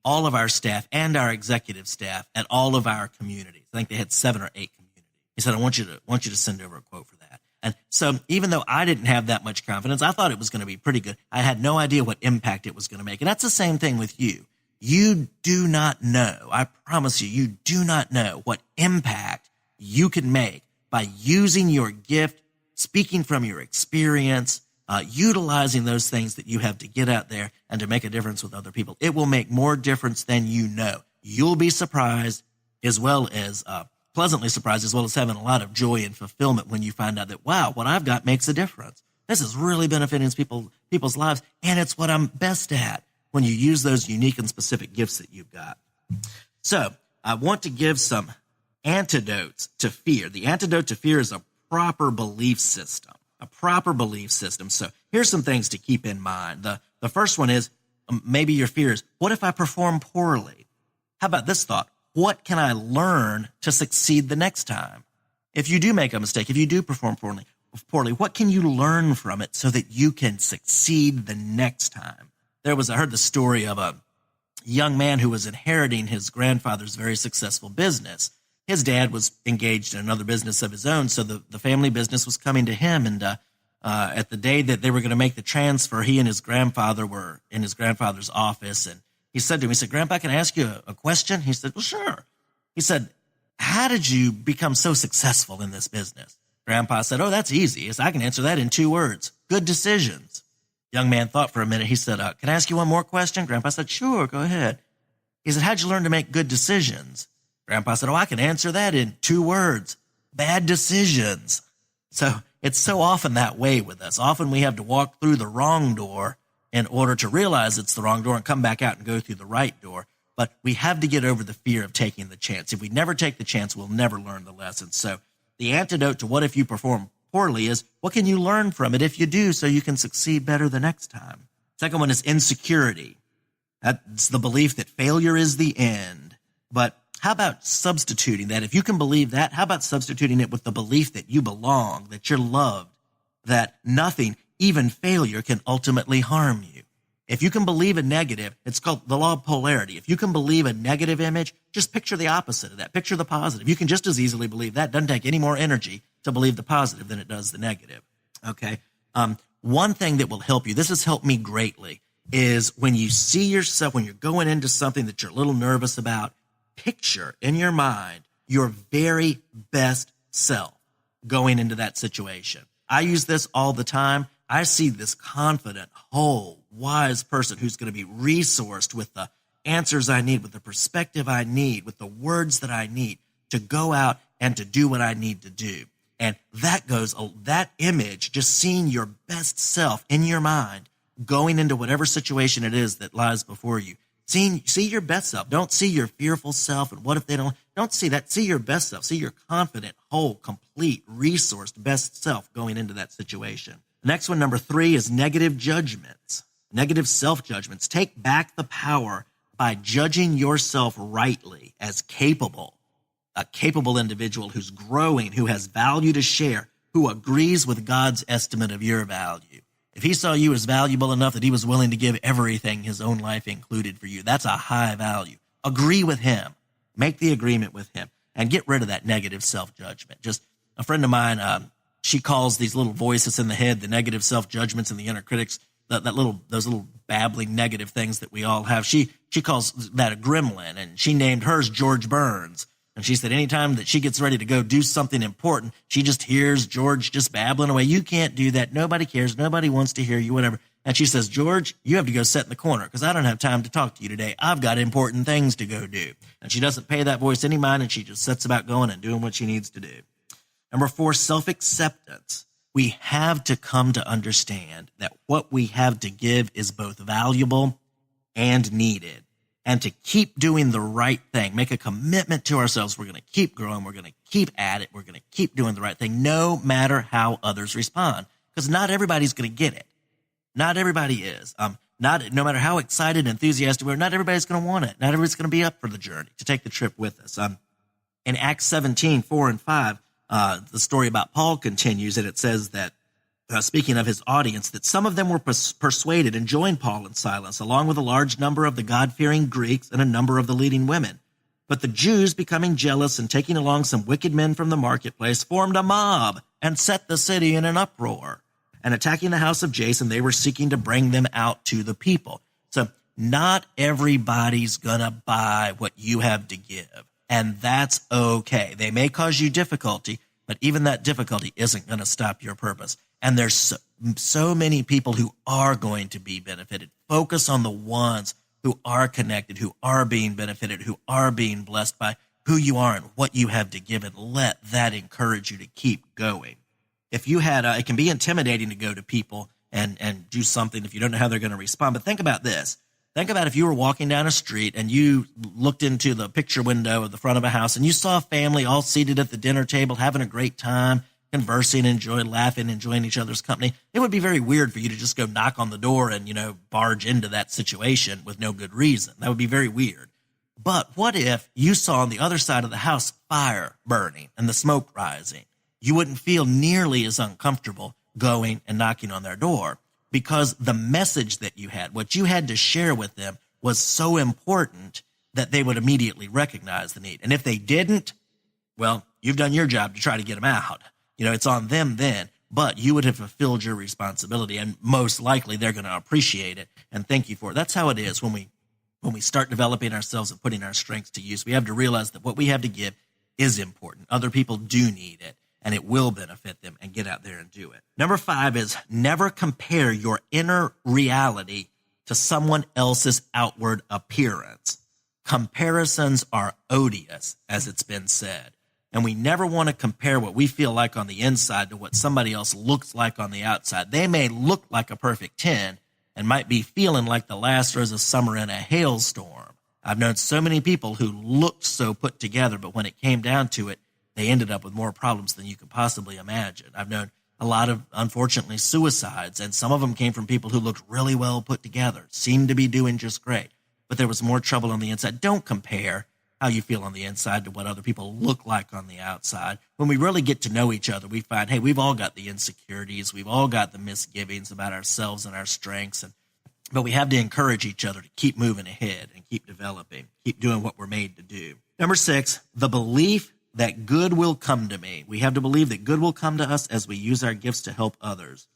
all of our staff and our executive staff at all of our communities. I think they had 7 or 8 communities. He said, I want you to send over a quote for that. And so even though I didn't have that much confidence, I thought it was going to be pretty good. I had no idea what impact it was going to make. And that's the same thing with you. You do not know, I promise you do not know what impact you can make by using your gift, speaking from your experience, utilizing those things that you have to get out there and to make a difference with other people. It will make more difference than you know. You'll be surprised as well as pleasantly surprised, as well as having a lot of joy and fulfillment when you find out that, wow, what I've got makes a difference. This is really benefiting people's lives, and it's what I'm best at when you use those unique and specific gifts that you've got. So I want to give some antidotes to fear. The antidote to fear is a proper belief system. So here's some things to keep in mind. The first one is maybe your fear is, what if I perform poorly? How about this thought? What can I learn to succeed the next time? If you do make a mistake, if you do perform poorly, what can you learn from it so that you can succeed the next time? I heard the story of a young man who was inheriting his grandfather's very successful business. His dad was engaged in another business of his own, so the family business was coming to him. And at the day that they were going to make the transfer, he and his grandfather were in his grandfather's office. And he said to him, Grandpa, can I ask you a question? He said, well, sure. He said, how did you become so successful in this business? Grandpa said, oh, that's easy. He said, I can answer that in 2 words. Good decisions. Young man thought for a minute. He said, can I ask you one more question? Grandpa said, sure, go ahead. He said, how'd you learn to make good decisions? Grandpa said, oh, I can answer that in 2 words. Bad decisions. So it's so often that way with us. Often we have to walk through the wrong door in order to realize it's the wrong door and come back out and go through the right door. But we have to get over the fear of taking the chance. If we never take the chance, we'll never learn the lesson. So the antidote to what if you perform poorly is, what can you learn from it if you do so you can succeed better the next time? Second one is insecurity. That's the belief that failure is the end. But how about substituting that? If you can believe that, how about substituting it with the belief that you belong, that you're loved, that nothing, even failure, can ultimately harm you? If you can believe a negative, it's called the law of polarity. If you can believe a negative image, just picture the opposite of that. Picture the positive. You can just as easily believe that. It doesn't take any more energy to believe the positive than it does the negative. Okay. One thing that will help you, this has helped me greatly, is when you see yourself, when you're going into something that you're a little nervous about, picture in your mind your very best self going into that situation. I use this all the time. I see this confident, whole, wise person who's going to be resourced with the answers I need, with the perspective I need, with the words that I need to go out and to do what I need to do. And that image, just seeing your best self in your mind, going into whatever situation it is that lies before you. See your best self. Don't see your fearful self and what if they don't see that. See your best self. See your confident, whole, complete, resourced best self going into that situation. The next one, number 3, is negative judgments, negative self-judgments. Take back the power by judging yourself rightly as capable, a capable individual who's growing, who has value to share, who agrees with God's estimate of your value. If he saw you as valuable enough that he was willing to give everything, his own life included, for you, that's a high value. Agree with him. Make the agreement with him and get rid of that negative self-judgment. Just a friend of mine, she calls these little voices in the head, the negative self-judgments and the inner critics, those little babbling negative things that we all have. She calls that a gremlin, and she named hers George Burns. And she said anytime that she gets ready to go do something important, she just hears George just babbling away. You can't do that. Nobody cares. Nobody wants to hear you, whatever. And she says, George, you have to go sit in the corner because I don't have time to talk to you today. I've got important things to go do. And she doesn't pay that voice any mind, and she just sets about going and doing what she needs to do. Number 4, self-acceptance. We have to come to understand that what we have to give is both valuable and needed. And to keep doing the right thing, make a commitment to ourselves. We're going to keep growing. We're going to keep at it. We're going to keep doing the right thing, no matter how others respond. Because not everybody's going to get it. Not everybody is. No matter how excited and enthusiastic we are, not everybody's going to want it. Not everybody's going to be up for the journey, to take the trip with us. In Acts 17, 4 and 5, the story about Paul continues, and it says that speaking of his audience, that some of them were persuaded and joined Paul and Silas, along with a large number of the God-fearing Greeks and a number of the leading women. But the Jews, becoming jealous and taking along some wicked men from the marketplace, formed a mob and set the city in an uproar. And attacking the house of Jason, they were seeking to bring them out to the people. So not everybody's going to buy what you have to give, and that's okay. They may cause you difficulty, but even that difficulty isn't going to stop your purpose. And there's so many people who are going to be benefited. Focus on the ones who are connected, who are being benefited, who are being blessed by who you are and what you have to give, and let that encourage you to keep going. If you had, it can be intimidating to go to people and do something if you don't know how they're going to respond. But think about this. Think about if you were walking down a street and you looked into the picture window of the front of a house and you saw a family all seated at the dinner table having a great time, conversing, laughing, enjoying each other's company. It would be very weird for you to just go knock on the door and, barge into that situation with no good reason. That would be very weird. But what if you saw on the other side of the house fire burning and the smoke rising? You wouldn't feel nearly as uncomfortable going and knocking on their door, because the message that you had, what you had to share with them, was so important that they would immediately recognize the need. And if they didn't, well, you've done your job to try to get them out. It's on them then, but you would have fulfilled your responsibility, and most likely they're going to appreciate it and thank you for it. That's how it is when we start developing ourselves and putting our strengths to use. We have to realize that what we have to give is important. Other people do need it, and it will benefit them, and get out there and do it. Number 5 is never compare your inner reality to someone else's outward appearance. Comparisons are odious, as it's been said, and we never want to compare what we feel like on the inside to what somebody else looks like on the outside. They may look like a perfect 10 and might be feeling like the last rose of summer in a hailstorm. I've known so many people who looked so put together, but when it came down to it, they ended up with more problems than you could possibly imagine. I've known a lot of, unfortunately, suicides, and some of them came from people who looked really well put together, seemed to be doing just great, but there was more trouble on the inside. Don't compare how you feel on the inside to what other people look like on the outside. When we really get to know each other, we find, hey, we've all got the insecurities, we've all got the misgivings about ourselves and our strengths, but we have to encourage each other to keep moving ahead and keep developing, keep doing what we're made to do. Number 6, the belief that good will come to me. We have to believe that good will come to us as we use our gifts to help others.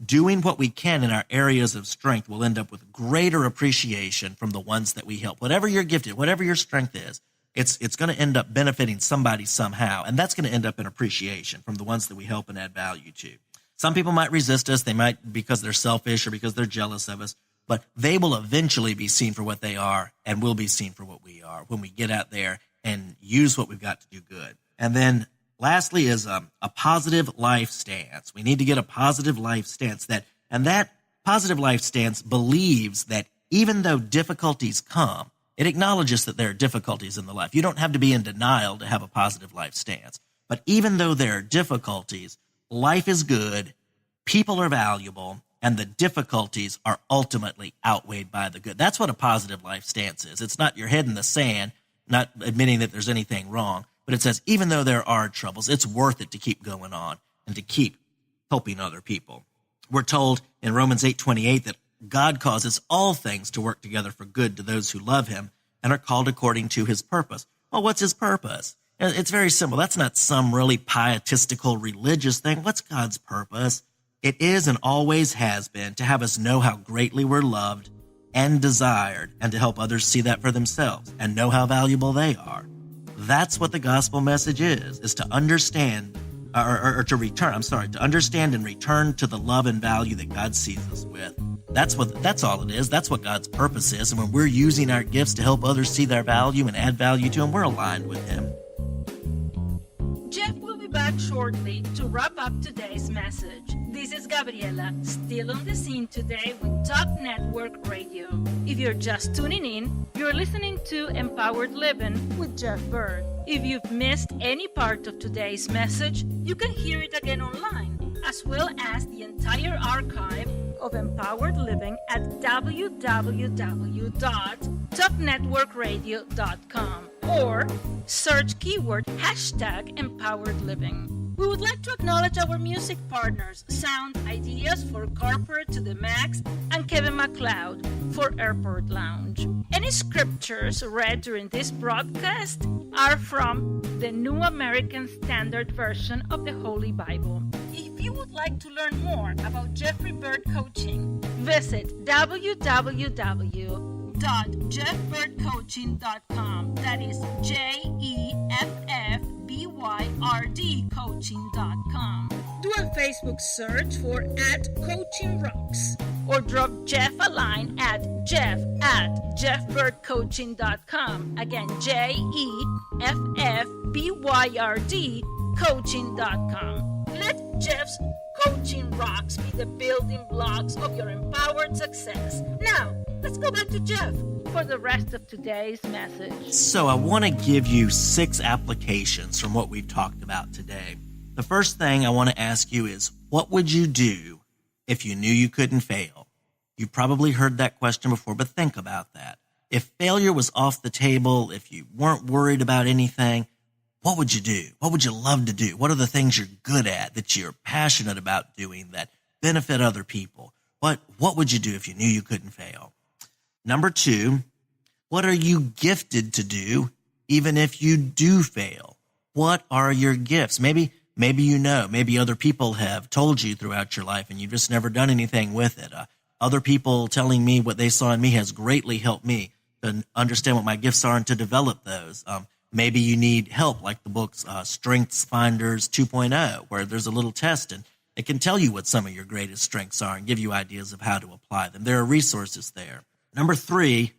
Doing what we can in our areas of strength will end up with greater appreciation from the ones that we help. Whatever you're gifted, whatever your strength is, it's going to end up benefiting somebody somehow, and that's going to end up in appreciation from the ones that we help and add value to. Some people might resist us. They might because they're selfish or because they're jealous of us, but they will eventually be seen for what they are, and we'll be seen for what we are when we get out there and use what we've got to do good. And then lastly is a positive life stance. We need to get a positive life stance, that positive life stance believes that even though difficulties come, it acknowledges that there are difficulties in the life. You don't have to be in denial to have a positive life stance. But even though there are difficulties, life is good, people are valuable, and the difficulties are ultimately outweighed by the good. That's what a positive life stance is. It's not your head in the sand, not admitting that there's anything wrong, but it says even though there are troubles, it's worth it to keep going on and to keep helping other people. We're told in Romans 8:28 that God causes all things to work together for good to those who love him and are called according to his purpose. Well, what's his purpose? It's very simple. That's not some really pietistical religious thing. What's God's purpose? It is and always has been to have us know how greatly we're loved and desired, and to help others see that for themselves and know how valuable they are. That's what the gospel message is to understand to understand and return to the love and value that God sees us with. That's all it is. That's what God's purpose is. And when we're using our gifts to help others see their value and add value to them, we're aligned with him. Jeff will be back shortly to wrap up today's message. This is Gabriela, still on the scene today with Top Network Radio. If you're just tuning in, you're listening to Empowered Living with Jeff Byrd. If you've missed any part of today's message, you can hear it again online, as well as the entire archive of Empowered Living at www.topnetworkradio.com or search keyword #Empowered Living. We would like to acknowledge our music partners, Sound Ideas for Corporate to the Max, and Kevin MacLeod for Airport Lounge. Any scriptures read during this broadcast are from the New American Standard Version of the Holy Bible. If you would like to learn more about Jeffrey Byrd Coaching, visit www.jeffbyrdcoaching.com. That is JEFFBYRD coaching.com. Do a Facebook search for @CoachingRocks or drop Jeff a line at jeff@jeffbyrdcoaching.com. Again, JEFFBYRD coaching.com. Let Jeff's Coaching Rocks be the building blocks of your empowered success. Now, let's go back to Jeff for the rest of today's message. So I want to give you 6 applications from what we've talked about today. The first thing I want to ask you is, what would you do if you knew you couldn't fail? You probably heard that question before, but think about that. If failure was off the table, if you weren't worried about anything, what would you do? What would you love to do? What are the things you're good at, that you're passionate about doing, that benefit other people? What would you do if you knew you couldn't fail? Number 2, what are you gifted to do even if you do fail? What are your gifts? Maybe maybe other people have told you throughout your life and you've just never done anything with it. Other people telling me what they saw in me has greatly helped me to understand what my gifts are and to develop those. Maybe you need help, like the book's Strengths Finders 2.0, where there's a little test and it can tell you what some of your greatest strengths are and give you ideas of how to apply them. There are resources there. Number 3,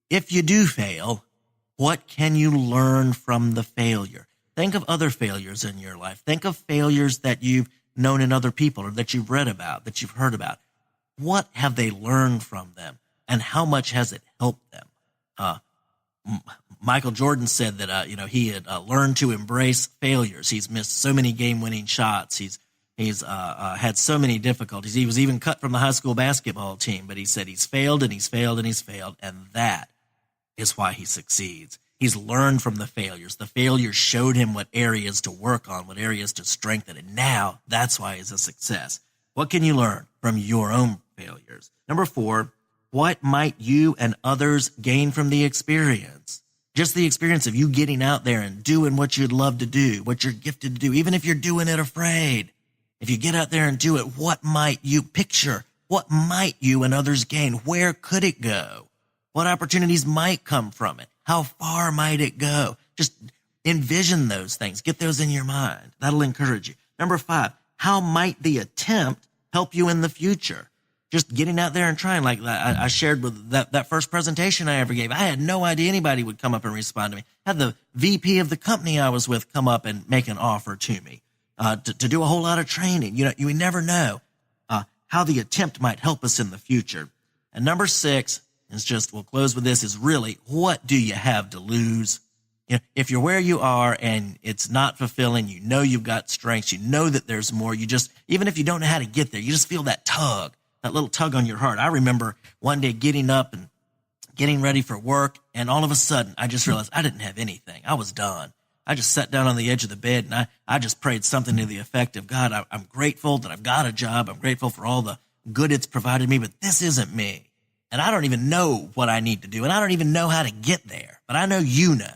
if you do fail, what can you learn from the failure? Think of other failures in your life. Think of failures that you've known in other people or that you've read about, that you've heard about. What have they learned from them, and how much has it helped them? Michael Jordan said that he had learned to embrace failures. He's missed so many game-winning shots. He's had so many difficulties. He was even cut from the high school basketball team, but he said he's failed and he's failed and he's failed, and that is why he succeeds. He's learned from the failures. The failures showed him what areas to work on, what areas to strengthen, and now that's why he's a success. What can you learn from your own failures? Number 4, what might you and others gain from the experience? Just the experience of you getting out there and doing what you'd love to do, what you're gifted to do, even if you're doing it afraid. If you get out there and do it, what might you picture? What might you and others gain? Where could it go? What opportunities might come from it? How far might it go? Just envision those things. Get those in your mind. That'll encourage you. Number 5, how might the attempt help you in the future? Just getting out there and trying, like I shared with that first presentation I ever gave. I had no idea anybody would come up and respond to me. I had the VP of the company I was with come up and make an offer to me to do a whole lot of training. You never know how the attempt might help us in the future. And number 6 is just, we'll close with this, is really, what do you have to lose? If you're where you are and it's not fulfilling, you've got strengths, that there's more, even if you don't know how to get there, you just feel that tug. That little tug on your heart. I remember one day getting up and getting ready for work, and all of a sudden, I just realized I didn't have anything. I was done. I just sat down on the edge of the bed, and I just prayed something to the effect of, God, I'm grateful that I've got a job. I'm grateful for all the good it's provided me, but this isn't me. And I don't even know what I need to do, and I don't even know how to get there, but I know you know,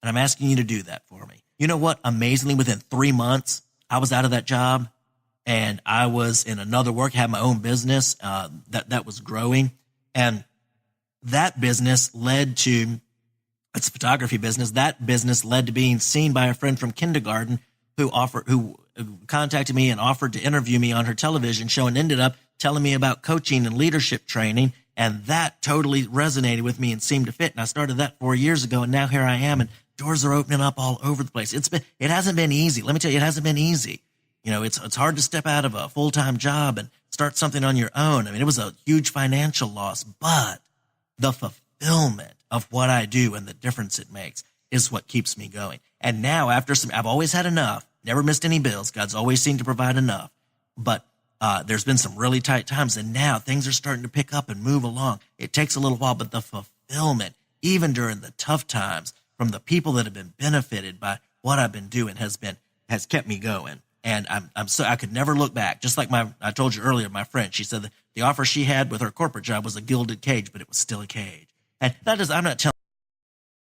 and I'm asking you to do that for me. You know what? Amazingly, within 3 months, I was out of that job. And I was in another work, had my own business that was growing. And that business led to, it's a photography business, that business led to being seen by a friend from kindergarten who contacted me and offered to interview me on her television show, and ended up telling me about coaching and leadership training. And that totally resonated with me and seemed to fit. And I started that 4 years ago, and now here I am, and doors are opening up all over the place. It hasn't been easy. Let me tell you, it hasn't been easy. It's hard to step out of a full-time job and start something on your own. I mean, it was a huge financial loss, but the fulfillment of what I do and the difference it makes is what keeps me going. And now, I've always had enough, never missed any bills. God's always seemed to provide enough. But there's been some really tight times, and now things are starting to pick up and move along. It takes a little while, but the fulfillment, even during the tough times, from the people that have been benefited by what I've been doing, has been has kept me going. And I could never look back. Just like I told you earlier, my friend, she said that the offer she had with her corporate job was a gilded cage, but it was still a cage. And I'm not telling